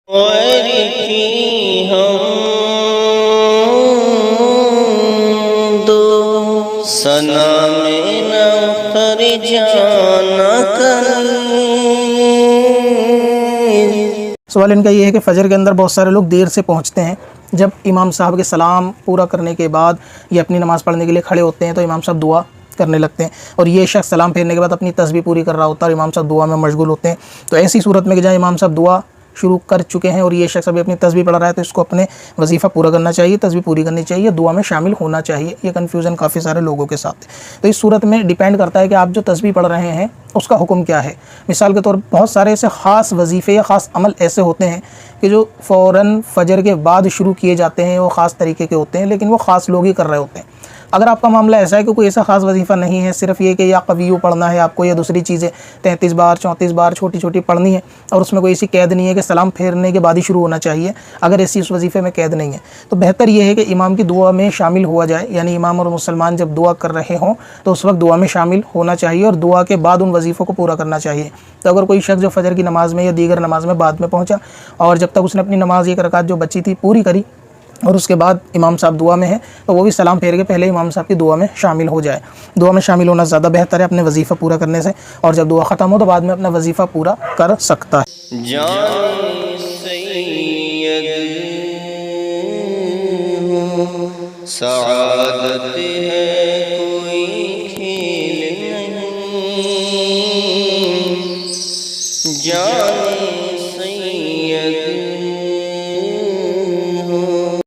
और थी हम दो सना में न उतर जाना कल। सवाल इनका ये है कि फ़जर के अंदर बहुत सारे लोग देर से पहुंचते हैं। जब इमाम साहब के सलाम पूरा करने के बाद ये अपनी नमाज़ पढ़ने के लिए खड़े होते हैं तो इमाम साहब दुआ करने लगते हैं और ये शख्स सलाम फेरने के बाद अपनी तस्बीह पूरी कर रहा होता है और इमाम साहब दुआ में मशगूल होते हैं। तो ऐसी सूरत में कि जहाँ इमाम साहब दुआ शुरू कर चुके हैं और ये शख्स अभी अपनी तस्बीह पढ़ रहा है तो इसको अपने वजीफ़ा पूरा करना चाहिए, तस्बीह पूरी करनी चाहिए, दुआ में शामिल होना चाहिए। ये कन्फ्यूज़न काफ़ी सारे लोगों के साथ है। तो इस सूरत में डिपेंड करता है कि आप जो तस्बीह पढ़ रहे हैं उसका हुक्म क्या है। मिसाल के तौर पर बहुत सारे ऐसे ख़ास वजीफ़े या ख़ास अमल ऐसे होते हैं कि जो फ़ौरन फ़जर के बाद शुरू किए जाते हैं, वो ख़ास तरीके के होते हैं, लेकिन वो ख़ास लोग ही कर रहे होते हैं। अगर आपका मामला ऐसा है कि कोई ऐसा ख़ास वजीफ़ा नहीं है, सिर्फ़ ये कि या कवियू पढ़ना है आपको या दूसरी चीज़ें 33 बार 34 बार छोटी छोटी पढ़नी है और उसमें कोई ऐसी कैद नहीं है कि सलाम फेरने के बाद ही शुरू होना चाहिए, अगर ऐसी उस वजीफ़े में कैद नहीं है तो बेहतर ये है कि इमाम की दुआ में शामिल हुआ जाए। यानी इमाम और मुसलमान जब दुआ कर रहे हों तो उस वक्त दुआ में शामिल होना चाहिए और दुआ के बाद उन वजीफ़ों को पूरा करना चाहिए। तो अगर कोई शख्स जो फ़जर की नमाज़ में या दीगर नमाज़ में बाद में पहुँचा और जब तक उसने अपनी नमाज़ एक रकात जो बची थी पूरी करी और उसके बाद इमाम साहब दुआ में है तो वो भी सलाम फेर के पहले इमाम साहब की दुआ में शामिल हो जाए। दुआ में शामिल होना ज़्यादा बेहतर है अपने वजीफ़ा पूरा करने से, और जब दुआ ख़त्म हो तो बाद में अपना वजीफ़ा पूरा कर सकता है। जान सैयद सआदत है।